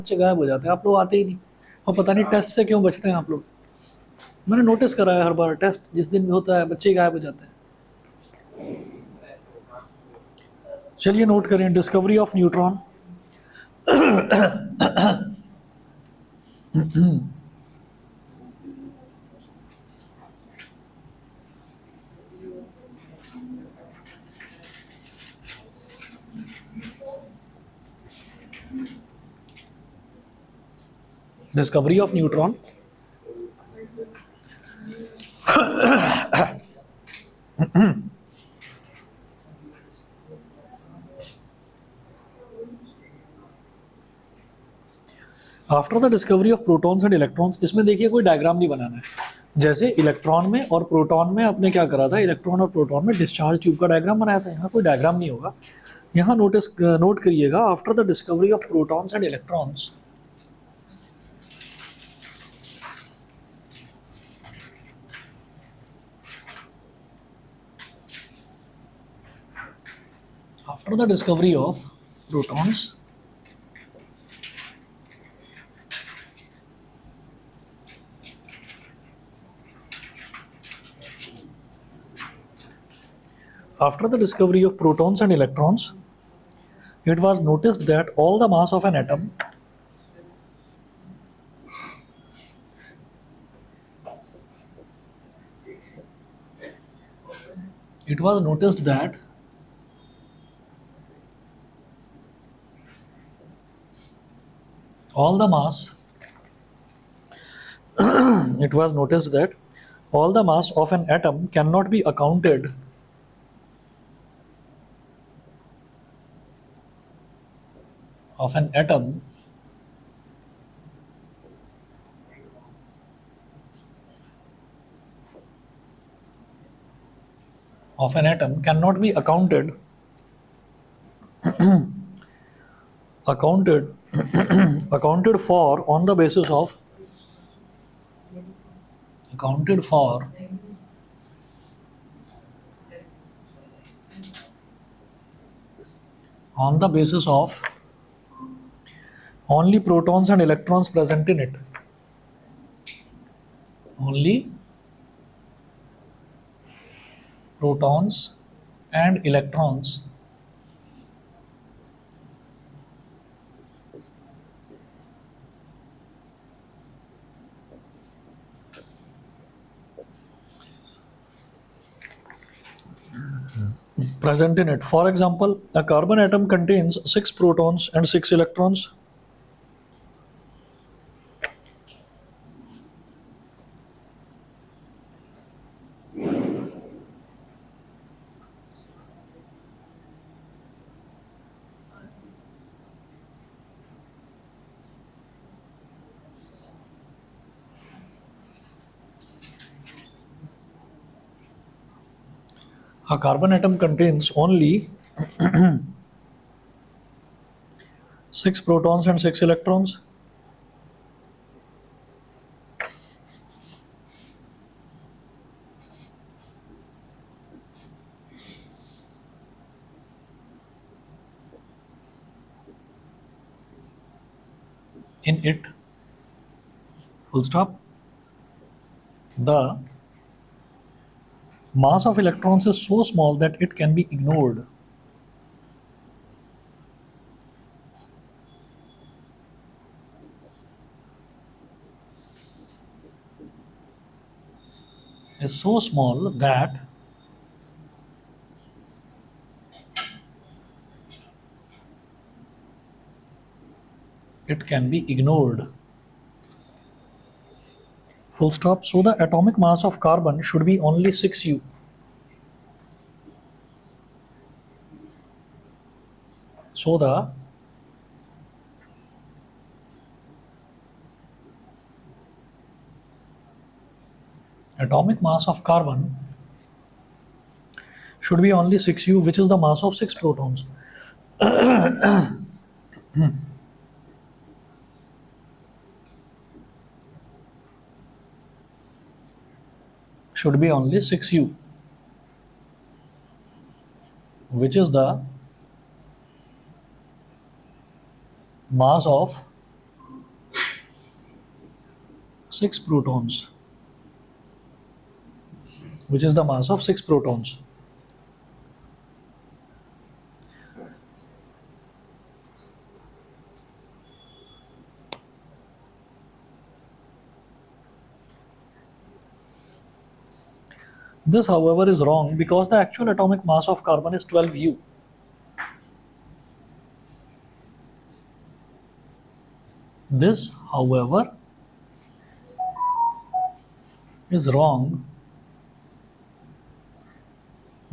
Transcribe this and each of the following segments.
बच्चे गायब हो जाते हैं, आप लोग आते ही नहीं। और पता नहीं टेस्ट से क्यों बचते हैं आप लोग। मैंने नोटिस करा है हर बार टेस्ट जिस दिन भी होता है बच्चे ही गायब हो जाते हैं। चलिए नोट करें, discovery of neutron. Discovery of neutron. After the discovery of protons and electrons, इसमें देखिए कोई डायग्राम नहीं बनाना है। जैसे इलेक्ट्रॉन में और प्रोटॉन में आपने क्या करा था, इलेक्ट्रॉन और प्रोटॉन में डिस्चार्ज ट्यूब का डायग्राम बनाया था। यहाँ कोई डायग्राम नहीं होगा। यहाँ नोट करिएगा, after the discovery of protons and electrons, after the discovery of protons after the discovery of protons and electrons, it was noticed that all the mass of an atom it was noticed that all the mass it was noticed that all the mass of an atom cannot be accounted of an atom cannot be accounted accounted for on the basis of accounted for on the basis of only protons and electrons present in it. Only protons and electrons present in it. For example, a carbon atom contains 6 protons and 6 electrons. A carbon atom contains only 6 protons and 6 electrons. In it, full stop. The mass of electrons is so small that it can be ignored. Is so small that it can be ignored. Full stop. So the atomic mass of carbon should be only 6U. So the atomic mass of carbon should be only 6U, which is the mass of 6 protons. Should be only 6U, which is the mass of 6 protons, which is the mass of 6 protons. This, however, is wrong because the actual atomic mass of carbon is 12U. This, however, is wrong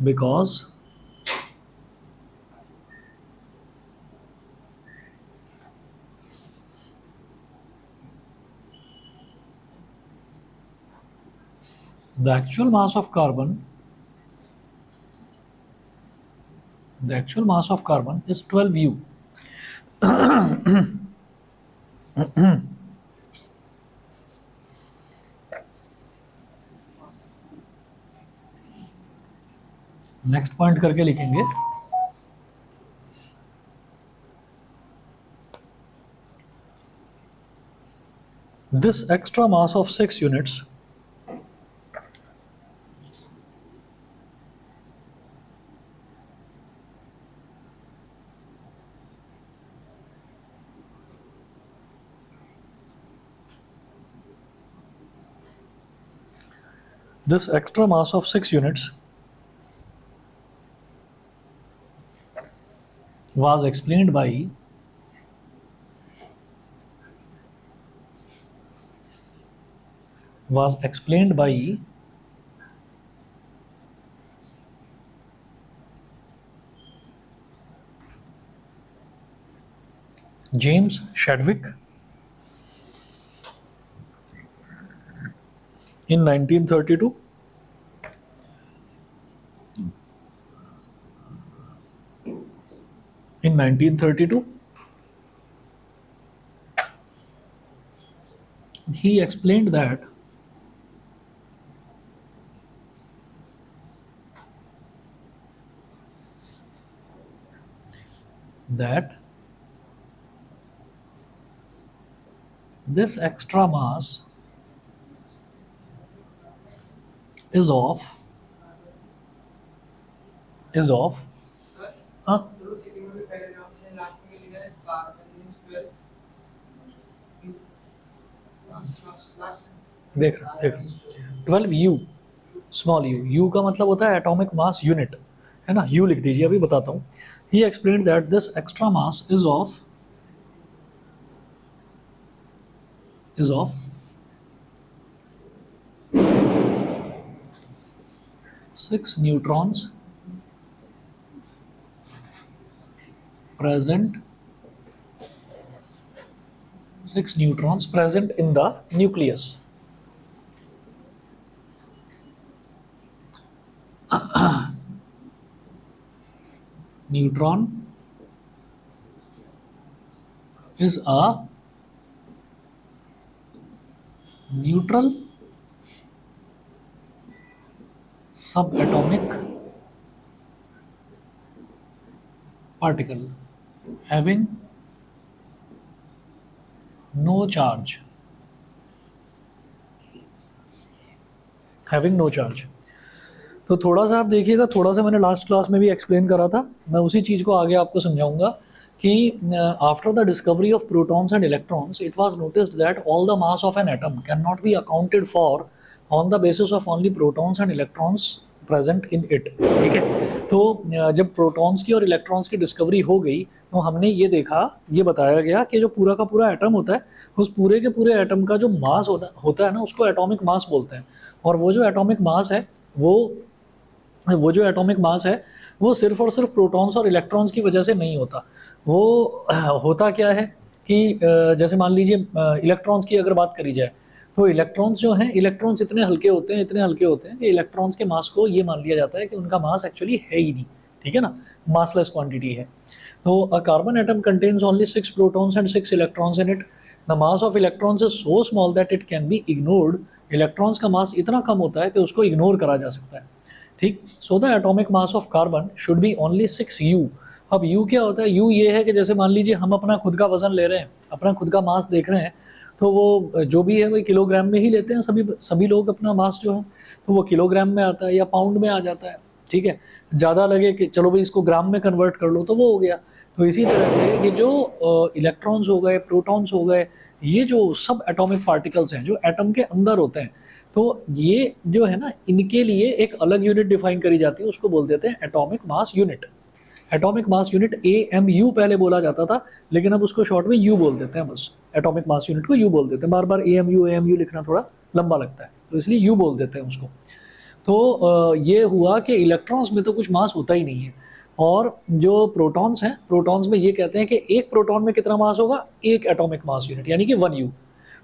because the actual mass of carbon is 12U. Next point करके लिखेंगे, this extra mass of 6 units was explained by James Chadwick in 1932. In 1932, he explained that this extra mass is of huh? देख रहा 12U small u का मतलब होता है atomic mass unit, है ना, u लिख दीजिए, अभी बताता हूँ. He explained that this extra mass is of 6 neutrons present in the nucleus. Neutron is a neutral subatomic particle having no charge. तो थोड़ा सा आप देखिएगा, थोड़ा सा मैंने लास्ट क्लास में भी एक्सप्लेन करा था, मैं उसी चीज़ को आगे आपको समझाऊंगा कि after the discovery of protons and electrons it was noticed that all the mass of an atom can not be accounted for on the basis of only protons and electrons present in it. ठीक है, तो जब protons की और electrons की discovery हो गई तो हमने ये देखा, ये बताया गया कि जो पूरा का पूरा एटम होता है, उस पूरे के पूरे एटम का जो मास होता है ना, उसको एटॉमिक मास बोलते हैं. और वो जो एटॉमिक मास है वो सिर्फ और सिर्फ प्रोटॉन्स और इलेक्ट्रॉन्स की वजह से नहीं होता. वो होता क्या है कि जैसे मान लीजिए इलेक्ट्रॉन्स की अगर बात करी जाए तो इलेक्ट्रॉन्स जो हैं, इलेक्ट्रॉन्स इतने हल्के होते हैं कि इलेक्ट्रॉन्स के मास को ये मान लिया जाता है कि उनका मास एक्चुअली है ही नहीं. ठीक है ना, मासलेस क्वांटिटी है. तो a carbon atom contains only 6 protons and 6 electrons in it. The mass of electrons is so small that it can be ignored. Electrons का मास इतना कम होता है कि उसको इग्नोर करा जा सकता है. ठीक, so the atomic mass of carbon should be only 6U. अब U क्या होता है? U ये है कि जैसे मान लीजिए हम अपना खुद का वजन ले रहे हैं, अपना खुद का मास देख रहे हैं, तो वो जो भी है वही किलोग्राम में ही लेते हैं सभी सभी लोग अपना मास जो है, तो वो किलोग्राम में आता है या पाउंड में आ जाता है, ठीक है। ज़्यादा लगे कि चलो भाई इसको ग्राम में कन्वर्ट कर लो तो वो हो गया। तो इसी तरह से ये जो इलेक्ट्रॉन्स हो गए, प्रोटॉन्स हो गए, ये जो सब एटॉमिक पार्टिकल्स हैं जो एटम के अंदर होते हैं, तो ये जो है ना, इनके लिए एक अलग यूनिट डिफाइन करी जाती है, उसको बोल देते हैं atomic mass unit. Atomic mass unit AMU पहले बोला जाता था, लेकिन अब उसको शॉर्ट में यू बोल देते हैं, बस एटॉमिक मास यूनिट को यू बोल देते हैं। बार बार AMU लिखना थोड़ा लंबा लगता है, तो इसलिए यू बोल देते हैं उसको। तो ये हुआ कि इलेक्ट्रॉन्स में तो कुछ मास होता ही नहीं है, और जो प्रोटॉन्स हैं, प्रोटॉन्स में ये कहते हैं कि एक प्रोटॉन में कितना मास होगा, एक एटॉमिक मास यूनिट, यानी कि 1U।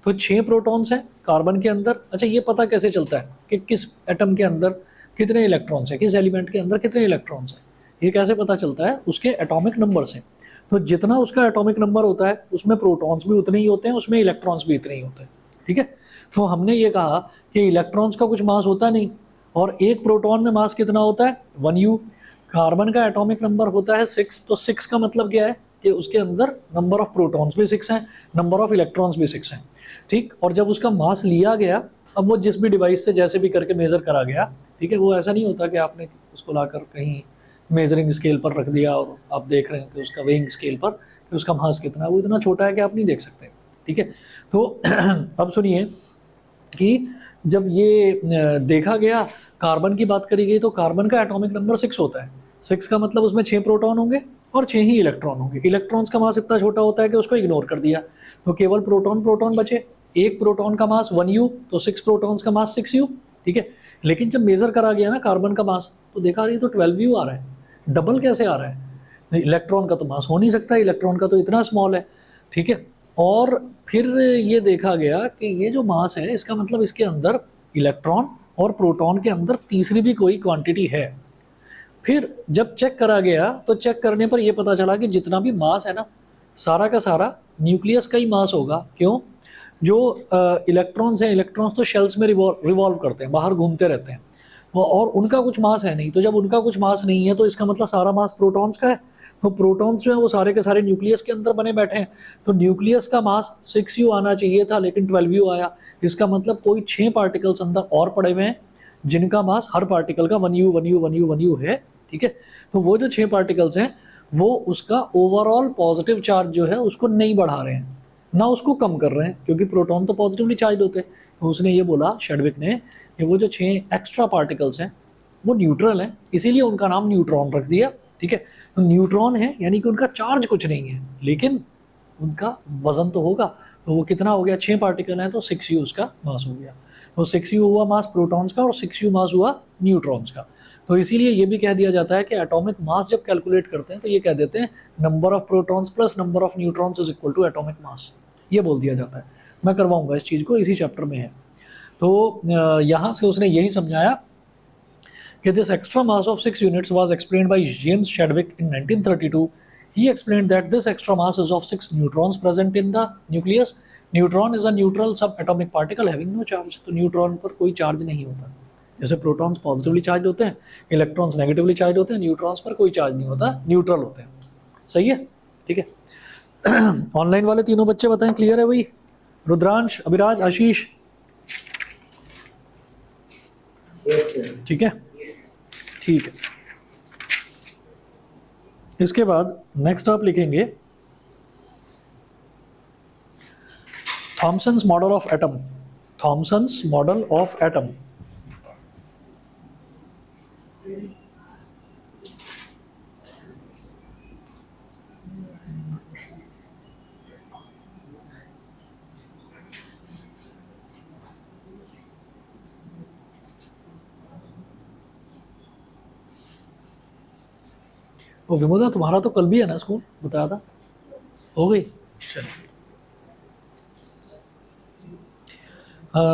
तो 6 प्रोटॉन्स हैं कार्बन के अंदर। अच्छा, ये पता कैसे चलता है कि किस एटम के अंदर कितने इलेक्ट्रॉन्स हैं, किस एलिमेंट के अंदर कितने इलेक्ट्रॉन्स हैं, ये कैसे पता चलता है, उसके एटॉमिक नंबर से। तो जितना उसका एटॉमिक नंबर होता है उसमें प्रोटॉन्स भी उतने ही होते हैं, उसमें इलेक्ट्रॉन्स भी इतने ही होते हैं, ठीक है। तो हमने ये कहा कि इलेक्ट्रॉन्स का कुछ मास होता नहीं, और एक प्रोटॉन में मास कितना होता है, 1U। कार्बन का एटॉमिक नंबर होता है 6, तो 6 का मतलब क्या है कि उसके अंदर नंबर ऑफ प्रोटॉन्स भी 6 हैं, नंबर ऑफ इलेक्ट्रॉन्स भी 6 हैं, ठीक। और जब उसका मास लिया गया, अब वो जिस भी डिवाइस से जैसे भी करके मेज़र करा गया, ठीक है, वो ऐसा नहीं होता कि आपने उसको लाकर कहीं मेजरिंग स्केल पर रख दिया और आप देख रहे हैं कि उसका वेइंग स्केल पर कि उसका मास कितना है, वो इतना छोटा है कि आप नहीं देख सकते, ठीक है। तो अब सुनिए कि जब ये देखा गया, कार्बन की बात करी गई, तो कार्बन का एटॉमिक नंबर 6 होता है। 6 का मतलब उसमें 6 प्रोटॉन होंगे और 6 ही इलेक्ट्रॉन होंगे। इलेक्ट्रॉन्स का मास इतना छोटा होता है कि उसको इग्नोर कर दिया, तो केवल प्रोटॉन बचे। एक प्रोटॉन का मास 1U, तो 6 प्रोटॉन्स का मास 6U, ठीक है। लेकिन जब मेजर करा गया ना कार्बन का मास, तो देखा ये तो 12U आ रहा है। डबल कैसे आ रहा है, इलेक्ट्रॉन का तो मास हो नहीं सकता, इलेक्ट्रॉन का तो इतना स्मॉल है, ठीक है। और फिर ये देखा गया कि ये जो मास है, इसका मतलब इसके अंदर इलेक्ट्रॉन और प्रोटॉन के अंदर तीसरी भी कोई क्वांटिटी है। फिर जब चेक करा गया, तो चेक करने पर यह पता चला कि जितना भी मास है ना, सारा का सारा न्यूक्लियस का ही मास होगा। क्यों? जो इलेक्ट्रॉन्स हैं, इलेक्ट्रॉन्स तो शेल्स में रिवॉल्व करते हैं, बाहर घूमते रहते हैं, और उनका कुछ मास है नहीं। तो जब उनका कुछ मास नहीं है, तो इसका मतलब सारा मास प्रोटॉन्स का है। तो प्रोटॉन्स जो है वो सारे के सारे न्यूक्लियस के अंदर बने बैठे हैं। तो न्यूक्लियस का मास 6U आना चाहिए था, लेकिन 12U आया। इसका मतलब कोई 6 पार्टिकल्स अंदर और पड़े हुए हैं, जिनका मास हर पार्टिकल का 1U है, ठीक है। तो वो जो 6 पार्टिकल्स हैं, वो उसका ओवरऑल पॉजिटिव चार्ज जो है उसको नहीं बढ़ा रहे हैं, ना उसको कम कर रहे हैं, क्योंकि प्रोटॉन तो पॉजिटिवली चार्ज होते हैं। तो उसने ये बोला, शेडविक ने, कि वो जो 6 एक्स्ट्रा पार्टिकल्स हैं वो न्यूट्रल हैं, इसीलिए उनका नाम न्यूट्रॉन रख दिया, ठीक है। तो न्यूट्रॉन है यानी कि उनका चार्ज कुछ नहीं है, लेकिन उनका वजन तो होगा। तो वो कितना हो गया, 6 पार्टिकल हैं, तो 6U उसका मास हो गया। तो 6U हुआ मास प्रोटॉन्स का, और 6U मास हुआ न्यूट्रॉन्स का। तो इसीलिए ये भी कह दिया जाता है कि एटॉमिक मास जब कैलकुलेट करते हैं, तो ये कह देते हैं number of protons plus number of neutrons is equal to atomic mass, ये बोल दिया जाता है। मैं करवाऊंगा इस चीज़ को, इसी चैप्टर में है। तो यहाँ से उसने यही समझाया कि this extra mass of 6 units was explained by James Chadwick in 1932. He explained that this extra mass is of 6 neutrons present in the nucleus. Neutron is a neutral subatomic particle having no charge. तो neutron पर कोई charge नहीं होता। जैसे protons positively charge होते हैं, electrons negatively charge होते हैं, न्यूट्रॉन्स पर कोई चार्ज नहीं होता, न्यूट्रल होते हैं। सही है, ठीक है। ऑनलाइन वाले तीनों बच्चे बताएं, क्लियर है भाई? रुद्रांश, अभिराज, आशीष, ठीक है, ठीक है। इसके बाद नेक्स्ट आप लिखेंगे Thomson's model of atom. Thomson's model of atom. वो विमोदा, तुम्हारा तो कल भी है ना स्कूल, बताया था, हो गई? चलिए,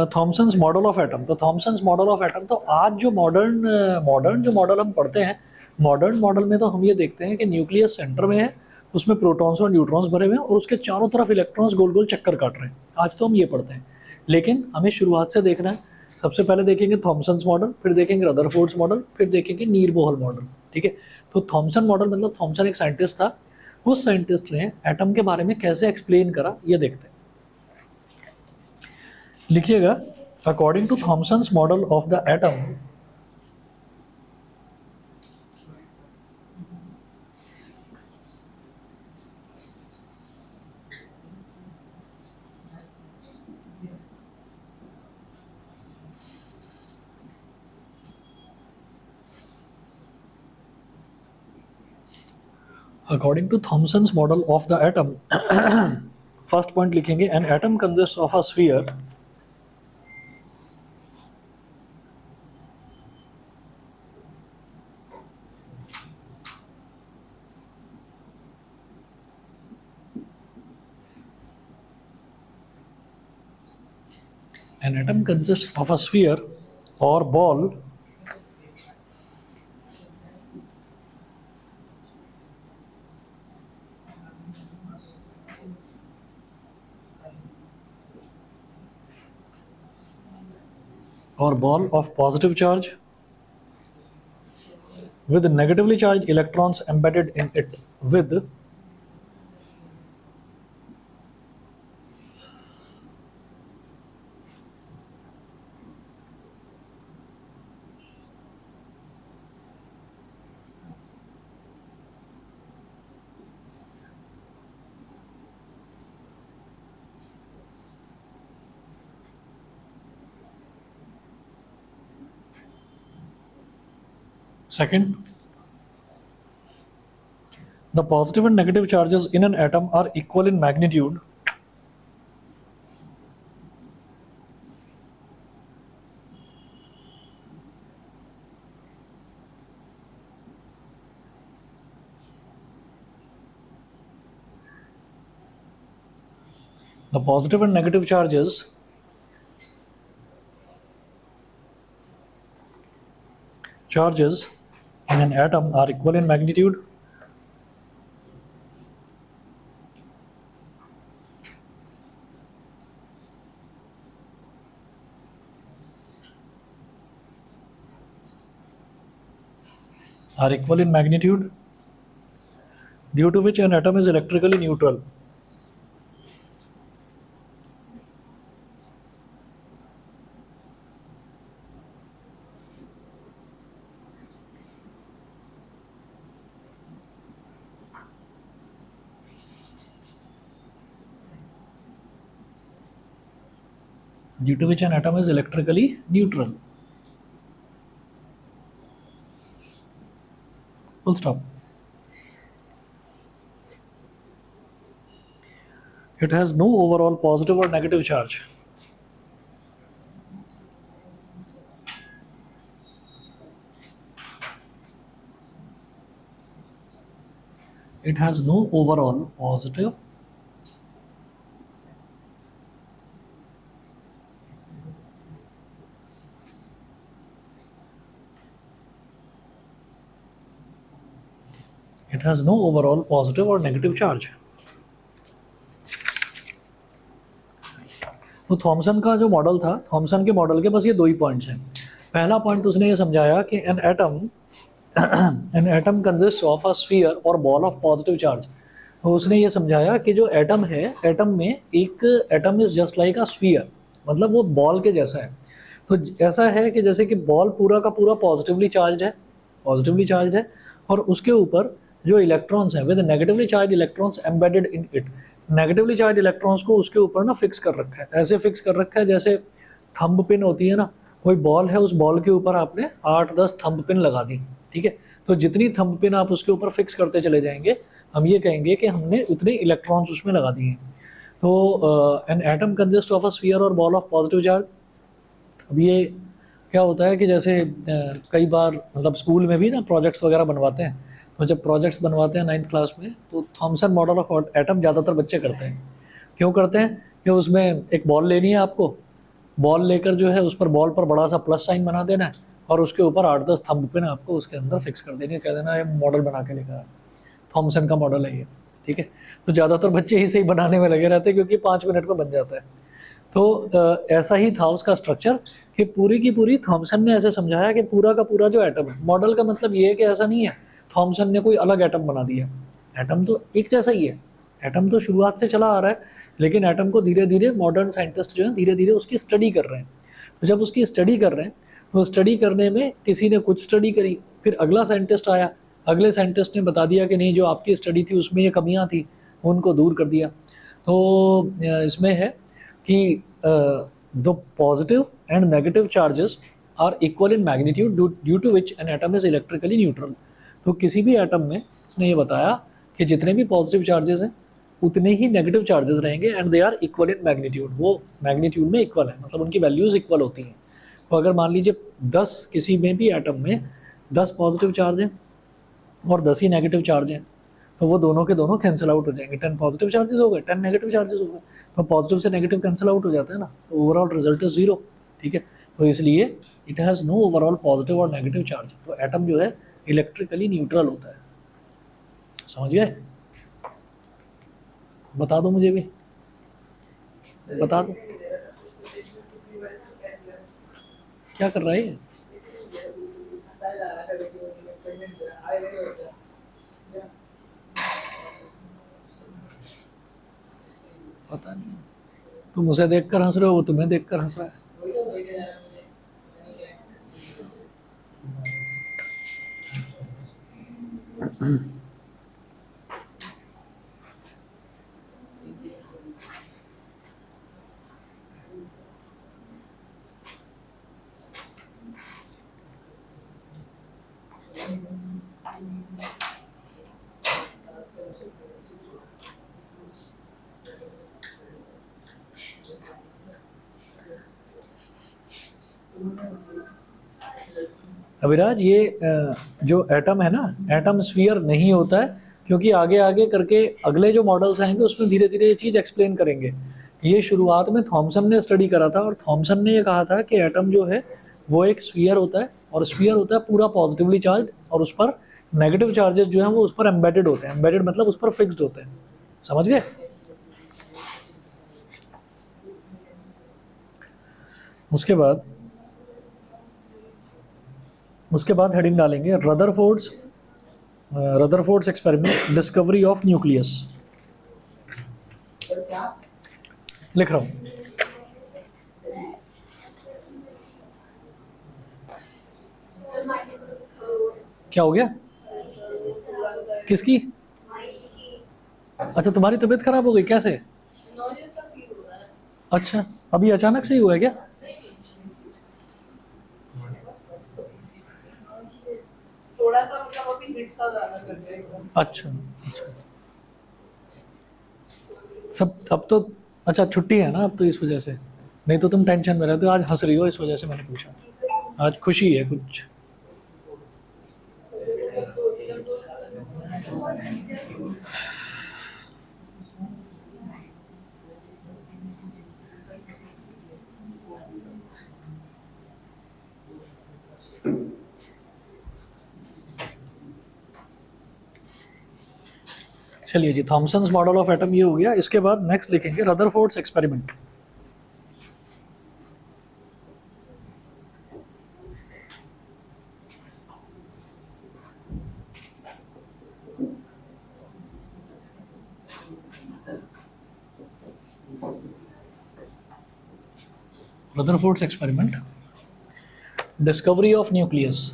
थॉमसन्स मॉडल ऑफ एटम। तो थॉमसन्स मॉडल ऑफ एटम, तो आज जो मॉडर्न जो मॉडल हम पढ़ते हैं, मॉडर्न मॉडल में तो हम ये देखते हैं कि न्यूक्लियस सेंटर में है, उसमें प्रोटॉन्स और न्यूट्रॉन्स भरे हुए हैं, और उसके चारों तरफ इलेक्ट्रॉन्स गोल गोल चक्कर काट रहे हैं। आज तो हम ये पढ़ते हैं, लेकिन हमें शुरुआत से देखना है। सबसे पहले देखेंगे थॉमसन्स मॉडल, फिर देखेंगे रदरफोर्ड्स मॉडल, फिर देखेंगे नीर बोहल मॉडल, ठीक है। तो थॉमसन मॉडल मतलब थॉमसन एक साइंटिस्ट था, उस साइंटिस्ट ने एटम के बारे में कैसे एक्सप्लेन करा, ये देखते हैं। लिखिएगा, according to Thomson's model of the atom, according to Thomson's model of the atom, first point लिखेंगे, an atom consist of a sphere an atom consists of a sphere or ball of positive charge with negatively charged electrons embedded in it with second, the positive and negative charges in an atom are equal in magnitude the positive and negative charges in an atom are equal in magnitude due to which an atom is electrically neutral. Due to which an atom is electrically neutral. Full stop. It has no overall positive or negative charge. It has no overall positive or negative charge. तो Thompson का जो model था, Thompson के model के बस ये दो ही points हैं। पहला पॉइंट उसने ये समझाया कि N atom consist of a sphere और बॉल ऑफ पॉजिटिव चार्ज। तो उसने ये समझाया कि जो एटम है, एटम में एक atom is just like a sphere, मतलब वो बॉल के जैसा है। तो ऐसा है कि जैसे कि बॉल पूरा का पूरा पॉजिटिवली चार्ज है और उसके ऊपर जो इलेक्ट्रॉन्स हैं with negatively charge electrons embedded in it, negatively charge electrons को उसके ऊपर ना फिक्स कर रखा है, ऐसे फिक्स कर रखा है जैसे थंब पिन होती है ना, कोई बॉल है, उस बॉल के ऊपर आपने 8-10 थंब पिन लगा दी, ठीक है। तो जितनी थंब पिन आप उसके ऊपर फिक्स करते चले जाएंगे, हम ये कहेंगे कि हमने उतने इलेक्ट्रॉन्स उसमें लगा दिए। तो N atom consist of a sphere और बॉल ऑफ पॉजिटिव चार्ज। अब ये क्या होता है कि जैसे कई बार मतलब स्कूल में भी ना प्रोजेक्ट्स वगैरह बनवाते हैं, तो जब प्रोजेक्ट्स बनवाते हैं 9th क्लास में, तो थॉमसन मॉडल ऑफ एटम ज़्यादातर बच्चे करते हैं। क्यों करते हैं? कि उसमें एक बॉल लेनी है आपको, बॉल लेकर जो है उस पर बॉल पर बड़ा सा प्लस साइन बना देना है और उसके ऊपर 8-10 थंब पिन आपको उसके अंदर फिक्स कर देनी है, कह देना ये मॉडल बना के लेकर आया, थॉमसन का मॉडल है ये, ठीक है। तो ज़्यादातर बच्चे ही सही बनाने में लगे रहते हैं क्योंकि 5 मिनट में बन जाता है। तो ऐसा ही था उसका स्ट्रक्चर कि पूरी की पूरी थॉमसन ने ऐसे समझाया कि पूरा का पूरा जो एटम है, मॉडल का मतलब ये है कि ऐसा नहीं है थॉमसन ने कोई अलग एटम बना दिया, एटम तो एक जैसा ही है, एटम तो शुरुआत से चला आ रहा है लेकिन एटम को धीरे धीरे मॉडर्न साइंटिस्ट जो है धीरे धीरे उसकी स्टडी कर रहे हैं। तो जब उसकी स्टडी कर रहे हैं तो स्टडी करने में किसी ने कुछ स्टडी करी, फिर अगला साइंटिस्ट आया, अगले साइंटिस्ट ने बता दिया कि नहीं जो आपकी स्टडी थी उसमें ये कमियां थी, उनको दूर कर दिया। तो इसमें है कि the positive and negative charges are equal in magnitude due to which an atom is electrically neutral. तो किसी भी एटम में उसने ये बताया कि जितने भी पॉजिटिव चार्जेस हैं उतने ही नेगेटिव चार्जेस रहेंगे and they are equal in magnitude, वो मैग्नीट्यूड में इक्वल है, मतलब उनकी वैल्यूज़ इक्वल होती हैं। तो अगर मान लीजिए 10 किसी में भी एटम में 10 पॉजिटिव चार्ज हैं और 10 ही नेगेटिव चार्ज हैं, तो वो दोनों के दोनों कैंसिल आउट हो जाएंगे। 10 पॉजिटिव चार्जेस हो गए, 10 नेगेटिव चार्जेस हो गए, तो पॉजिटिव से नेगेटिव कैंसिल आउट हो जाता है ना, तो ओवरऑल रिजल्ट इज जीरो। ठीक है, तो इसलिए it has no overall positive और नेगेटिव चार्ज। तो एटम जो है इलेक्ट्रिकली न्यूट्रल होता है। समझ गए? बता दो मुझे भी, बता दो क्या कर रहा है ये? पता नहीं, तुम उसे देखकर हंस रहे हो, वो तुम्हें देखकर हंस रहा है। अभिराज, ये जो एटम है ना, एटम स्फीयर नहीं होता है, क्योंकि आगे आगे करके अगले जो मॉडल्स आएंगे उसमें धीरे धीरे ये चीज़ एक्सप्लेन करेंगे। ये शुरुआत में थॉमसन ने स्टडी करा था, और थॉमसन ने ये कहा था कि एटम जो है वो एक स्फीयर होता है, और स्फीयर होता है पूरा पॉजिटिवली चार्ज, और उस पर नेगेटिव चार्जेस जो हैं वो उस पर एम्बेडेड होते हैं। एम्बेडेड मतलब उस पर फिक्स्ड होते हैं। समझ गए? उसके बाद हेडिंग डालेंगे Rutherford's experiment discovery of nucleus. लिख रहा हूँ। क्या हो गया? किसकी? अच्छा, तुम्हारी तबीयत खराब हो गई, कैसे? अच्छा, अभी अचानक से ही हुआ है क्या? अच्छा अच्छा, सब अब तो अच्छा छुट्टी है ना अब तो, इस वजह से। नहीं तो तुम टेंशन में रहते हो, आज हंस रही हो, इस वजह से मैंने पूछा। आज खुशी है कुछ? चलिए जी, थॉमसन्स मॉडल ऑफ एटम ये हो गया। इसके बाद नेक्स्ट लिखेंगे Rutherford's experiment. Rutherford's experiment discovery of nucleus.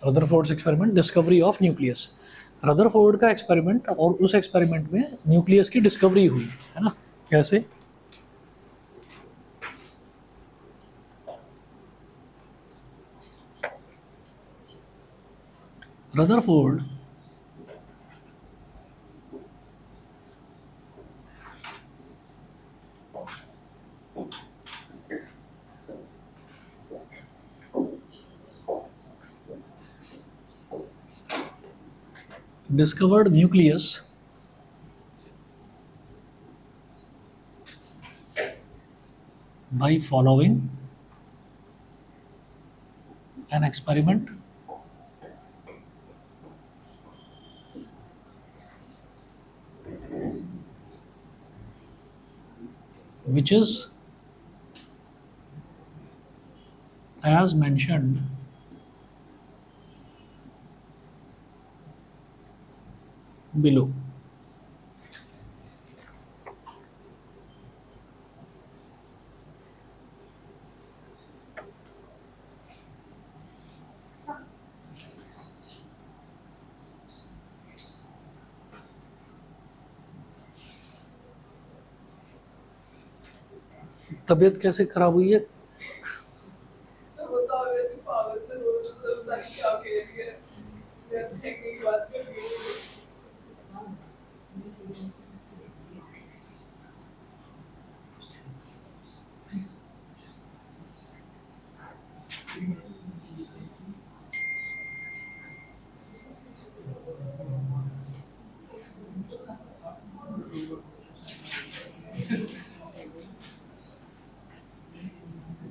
Rutherford's experiment discovery of nucleus. Rutherford का एक्सपेरिमेंट, और उस एक्सपेरिमेंट में न्यूक्लियस की डिस्कवरी हुई है ना। कैसे? Rutherford discovered nucleus by following an experiment which is as mentioned below. तबीयत कैसे खराब हुई है?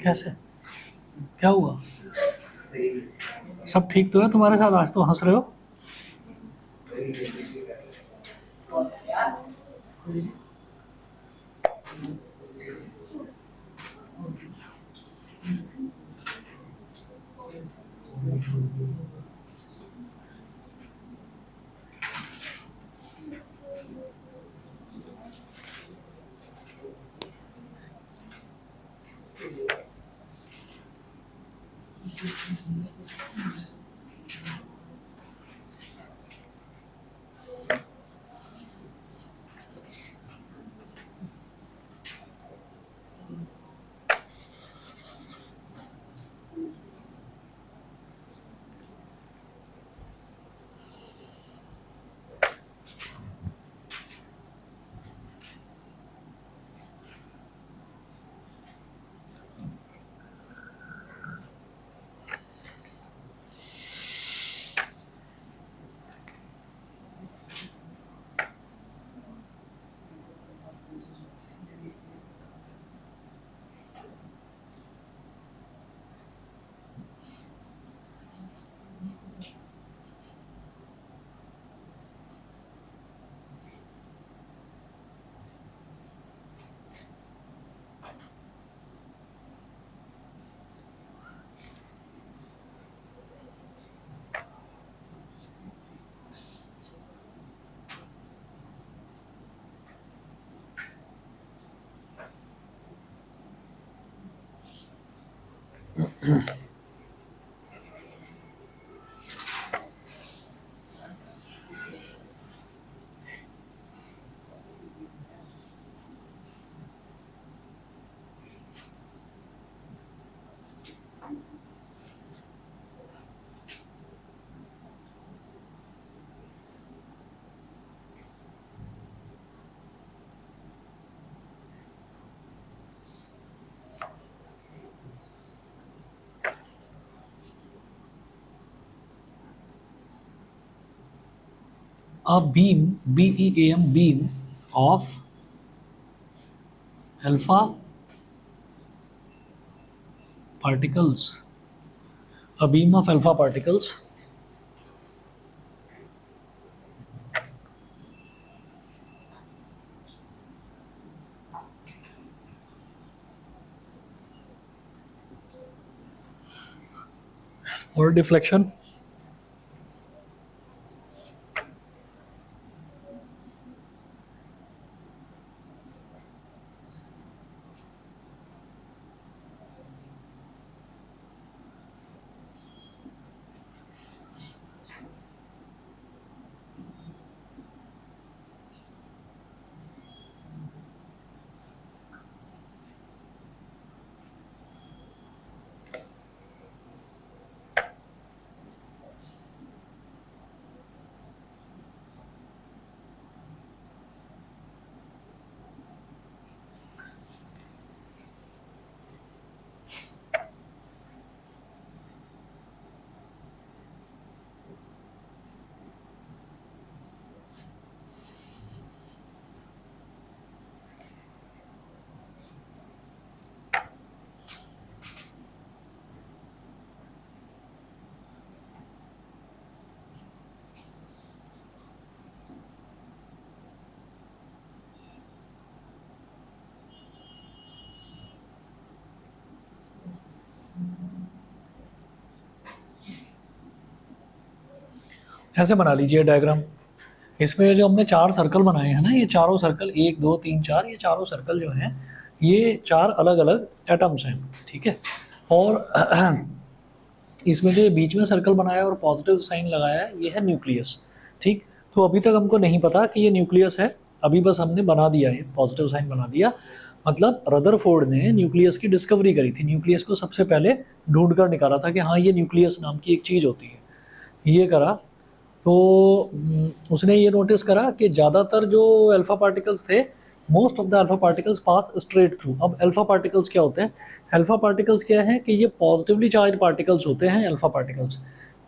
कैसे, क्या हुआ? सब ठीक तो है तुम्हारे साथ? आज तो हंस रहे हो। A beam, BEAM, beam of alpha particles, a beam of alpha particles or deflection ऐसे बना लीजिए डायग्राम। इसमें जो हमने 4 सर्कल बनाए हैं ना, ये चारों सर्कल 1 2 3 4, ये चारों सर्कल जो हैं ये 4 अलग अलग एटम्स हैं, ठीक है। और इसमें जो ये बीच में सर्कल बनाया और पॉजिटिव साइन लगाया है ये है न्यूक्लियस, ठीक। तो अभी तक हमको नहीं पता कि ये न्यूक्लियस है, अभी बस हमने बना दिया है, पॉजिटिव साइन बना दिया। मतलब रदरफोर्ड ने न्यूक्लियस की डिस्कवरी करी थी, न्यूक्लियस को सबसे पहले ढूंढ कर निकाला था कि हाँ ये न्यूक्लियस नाम की एक चीज़ होती है, ये करा। तो उसने ये नोटिस करा कि ज़्यादातर जो अल्फा पार्टिकल्स थे, most of the alpha particles pass straight through. अब अल्फा पार्टिकल्स क्या होते हैं? अल्फा पार्टिकल्स क्या है कि ये पॉजिटिवली चार्ज पार्टिकल्स होते हैं। अल्फा पार्टिकल्स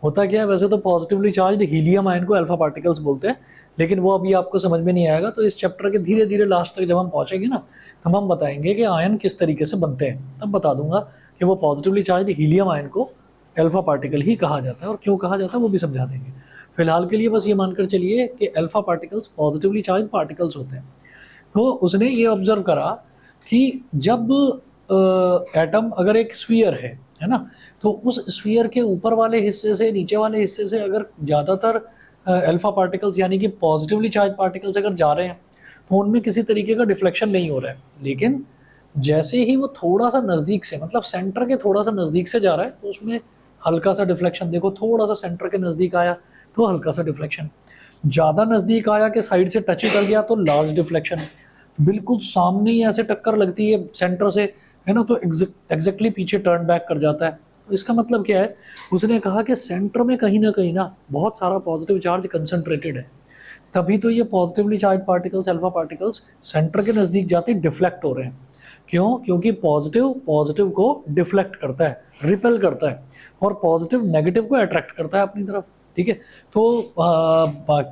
होता क्या है, वैसे तो पॉजिटिवली चार्ज हीलियम आयन को अल्फा पार्टिकल्स बोलते हैं, लेकिन वो अभी आपको समझ में नहीं आएगा। तो इस चैप्टर के धीरे धीरे लास्ट तक जब हम पहुँचेंगे ना, तब हम बताएंगे कि आयन किस तरीके से बनते हैं, तब बता दूंगा कि वो पॉजिटिवली चार्ज हीलियम आयन को अल्फा पार्टिकल ही कहा जाता है और क्यों कहा जाता है वो भी समझा देंगे। फिलहाल के लिए बस ये मानकर चलिए कि alpha particles positively charge particles होते हैं। तो उसने ये ऑब्जर्व करा कि जब एटम अगर एक स्फीयर है ना, तो उस स्फीयर के ऊपर वाले हिस्से से नीचे वाले हिस्से से अगर ज़्यादातर अल्फा पार्टिकल्स यानी कि पॉजिटिवली चार्ज पार्टिकल्स अगर जा रहे हैं तो उनमें किसी तरीके का डिफ्लेक्शन नहीं हो रहा है। लेकिन जैसे ही वो थोड़ा सा नज़दीक से, मतलब सेंटर के थोड़ा सा नज़दीक से जा रहा है, तो उसमें हल्का सा डिफ्लेक्शन, देखो थोड़ा सा सेंटर के नज़दीक आया तो हल्का सा डिफ्लेक्शन, ज़्यादा नज़दीक आया कि साइड से टच ही कर गया तो लार्ज डिफ्लेक्शन, बिल्कुल सामने ही ऐसे टक्कर लगती है सेंटर से, है ना, तो एग्जैक्टली पीछे टर्न बैक कर जाता है। तो इसका मतलब क्या है, उसने कहा कि सेंटर में कहीं ना बहुत सारा पॉजिटिव चार्ज कंसंट्रेटेड है, तभी तो ये positively charge particles, alpha particles centre के नज़दीक जाते ही डिफ्लेक्ट हो रहे हैं। क्यों? क्योंकि पॉजिटिव पॉजिटिव को डिफ्लेक्ट करता है, रिपेल करता है, और पॉजिटिव नेगेटिव को अट्रैक्ट करता है अपनी तरफ, ठीक है। तो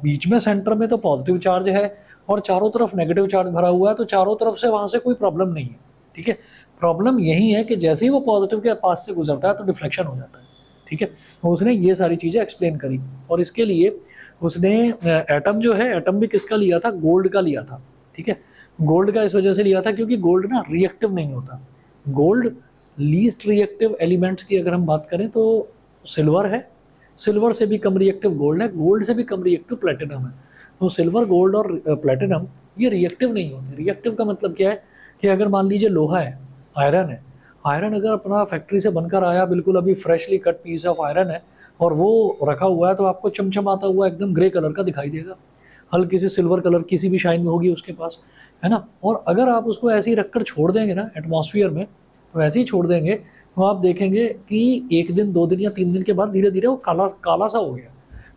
बीच में सेंटर में तो पॉजिटिव चार्ज है और चारों तरफ नेगेटिव चार्ज भरा हुआ है, तो चारों तरफ से वहाँ से कोई प्रॉब्लम नहीं है, ठीक है। प्रॉब्लम यही है कि जैसे ही वो पॉजिटिव के पास से गुजरता है तो डिफ्लेक्शन हो जाता है, ठीक है। तो उसने ये सारी चीज़ें एक्सप्लेन करी, और इसके लिए उसने एटम जो है, एटम भी किसका लिया था? गोल्ड का लिया था, ठीक है। गोल्ड का इस वजह से लिया था क्योंकि गोल्ड ना रिएक्टिव नहीं होता। गोल्ड लीस्ट रिएक्टिव एलिमेंट्स की अगर हम बात करें तो सिल्वर है, सिल्वर से भी कम रिएक्टिव गोल्ड है, गोल्ड से भी कम रिएक्टिव प्लेटिनम है। तो सिल्वर, गोल्ड और प्लेटिनम ये रिएक्टिव नहीं होते। रिएक्टिव का मतलब क्या है कि अगर मान लीजिए लोहा है, आयरन है, आयरन अगर अपना फैक्ट्री से बनकर आया, बिल्कुल अभी freshly cut piece of iron है, और वो रखा हुआ है, तो आपको चमचमाता हुआ एकदम ग्रे कलर का दिखाई देगा, हल्की सी सिल्वर कलर किसी भी शाइन में होगी उसके पास, है ना। और अगर आप उसको ऐसे ही रखकर छोड़ देंगे ना एटमॉस्फेयर में, तो ऐसे ही छोड़ देंगे तो आप देखेंगे कि 1 दिन 2 दिन या 3 दिन के बाद धीरे धीरे वो काला काला सा हो गया।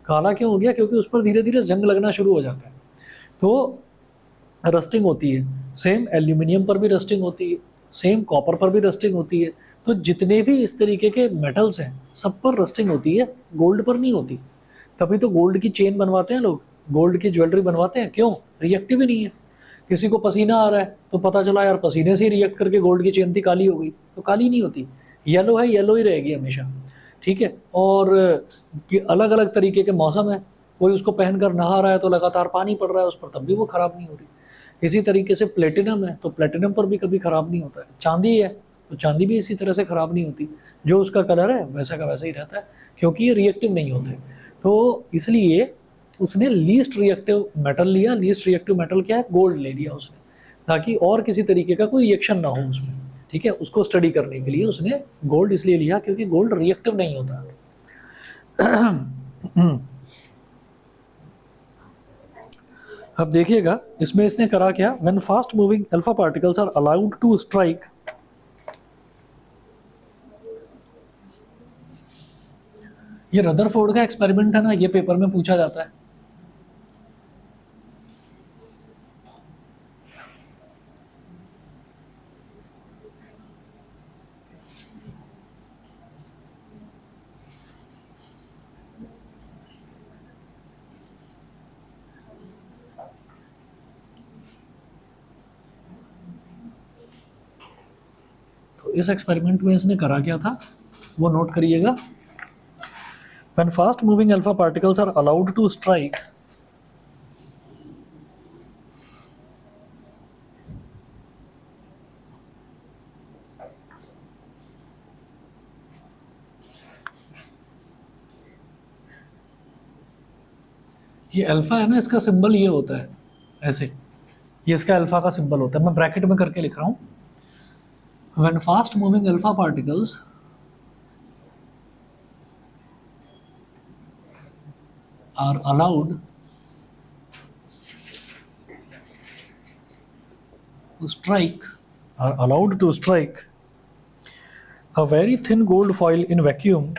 काला क्यों हो गया? क्योंकि उस पर धीरे धीरे जंग लगना शुरू हो जाता है, तो रस्टिंग होती है। सेम एल्यूमिनियम पर भी रस्टिंग होती है, सेम कॉपर पर भी रस्टिंग होती है। तो जितने भी इस तरीके के मेटल्स हैं सब पर रस्टिंग होती है, गोल्ड पर नहीं होती। तभी तो गोल्ड की चेन बनवाते हैं लोग, गोल्ड की ज्वेलरी बनवाते हैं, क्यों? रिएक्टिव ही नहीं है। किसी को पसीना आ रहा है तो पता चला यार पसीने से ही रिएक्ट करके गोल्ड की चेन थी, काली हो गई, तो काली नहीं होती। येलो है, येलो ही रहेगी हमेशा, ठीक है। और अलग अलग तरीके के मौसम है, कोई उसको पहनकर नहा रहा है तो लगातार पानी पड़ रहा है उस पर, तब भी वो ख़राब नहीं हो रही। इसी तरीके से प्लेटिनम है तो प्लेटिनम पर भी कभी ख़राब नहीं होता है। चांदी है तो चांदी भी इसी तरह से ख़राब नहीं होती, जो उसका कलर है वैसा का वैसा ही रहता है, क्योंकि ये रिएक्टिव नहीं होते। तो इसलिए उसने लीस्ट रिएक्टिव मेटल लिया। लीस्ट रिएक्टिव मेटल क्या है? गोल्ड ले लिया उसने, ताकि और किसी तरीके का कोई रिएक्शन ना हो उसमें, ठीक है। उसको स्टडी करने के लिए उसने गोल्ड इसलिए लिया क्योंकि गोल्ड रिएक्टिव नहीं होता। अब देखिएगा इसमें इसने करा क्या, when fast moving alpha particles are allowed to strike, ये रदरफोर्ड का एक्सपेरिमेंट है ना, ये पेपर में पूछा जाता है। तो इस एक्सपेरिमेंट में इसने करा क्या था वो नोट करिएगा। When fast moving alpha particles are allowed to strike, ये अल्फा है ना, इसका सिंबल ये होता है ऐसे, ये इसका अल्फा का सिंबल होता है, मैं ब्रैकेट में करके लिख रहा हूँ। When fast moving alpha particles are allowed to strike are allowed to strike a very thin gold foil in vacuum,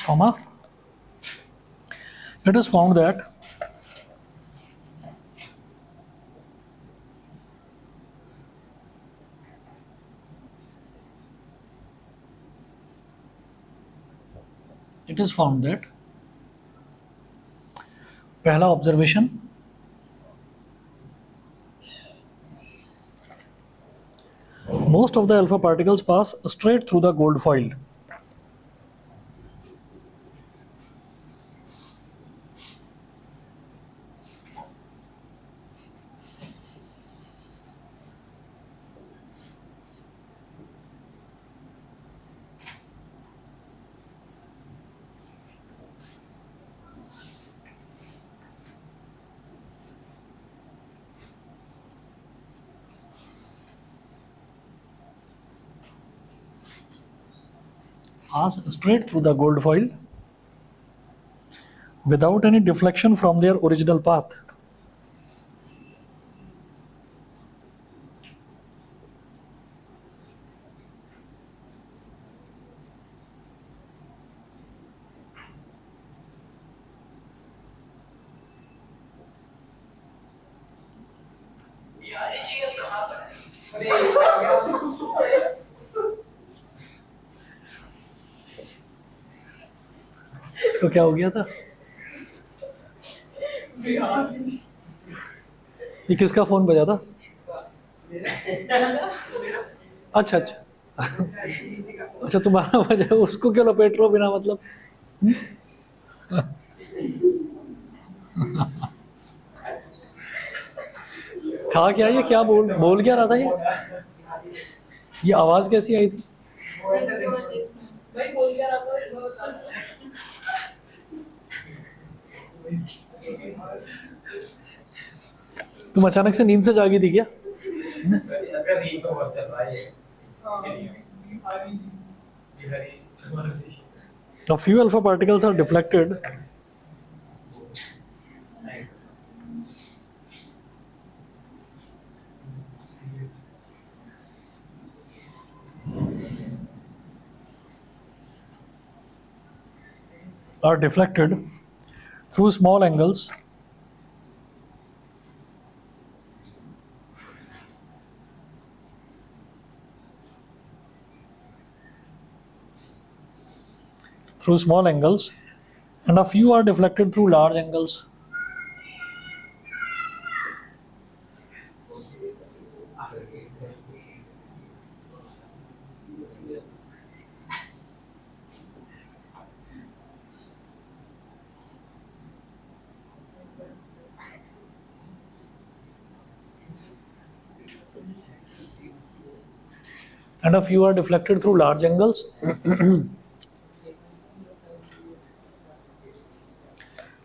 comma, it is found that it is found that पहला observation, most of the alpha particles pass straight through the gold foil. Pass straight through the gold foil without any deflection from their original path. इसको क्या हो गया था? ये किसका phone बजा था? अच्छा अच्छा। अच्छा तुम्हारा बजा, उसको क्यों लपेट रहे हो बिना मतलब? था क्या ये, क्या बोल क्या रहा था ये आवाज कैसी आई थी? तुम अचानक से नींद से जागी थी क्या? A few alpha particles are deflected through small angles and a few are deflected through large angles. And a few are deflected through large angles.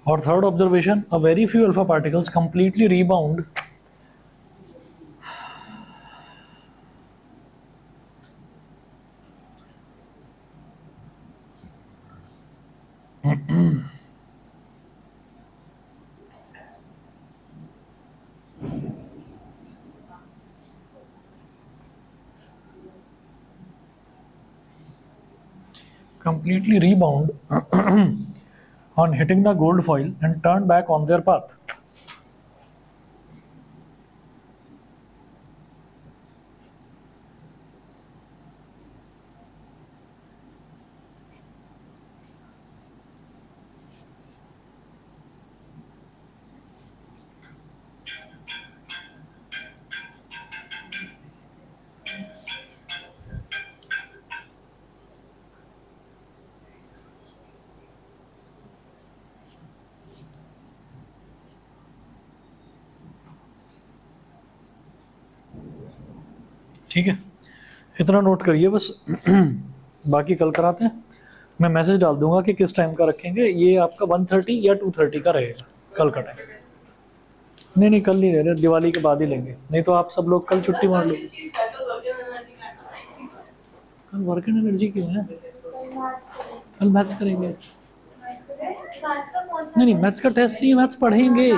Or third observation, a very few alpha particles completely rebound on hitting the gold foil and turn back on their path. ठीक है, इतना note करिए बस। बाकी कल कराते हैं, मैं मैसेज डाल दूंगा कि किस टाइम का रखेंगे। ये आपका 1:30 या 2:30 का रहेगा कल का टाइम। नहीं नहीं, कल नहीं ले रहे, दिवाली के बाद ही लेंगे, नहीं तो आप सब लोग कल छुट्टी मार लो। कल वर्क एंड एनर्जी क्यों है? कल मैथ्स करेंगे। नहीं नहीं, मैथ्स का टेस्ट नहीं है, मैथ्स पढ़ेंगे।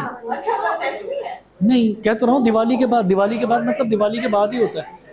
नहीं, क्या तो रहा हूँ, दिवाली के बाद, दिवाली के बाद मतलब दिवाली के बाद ही होता है।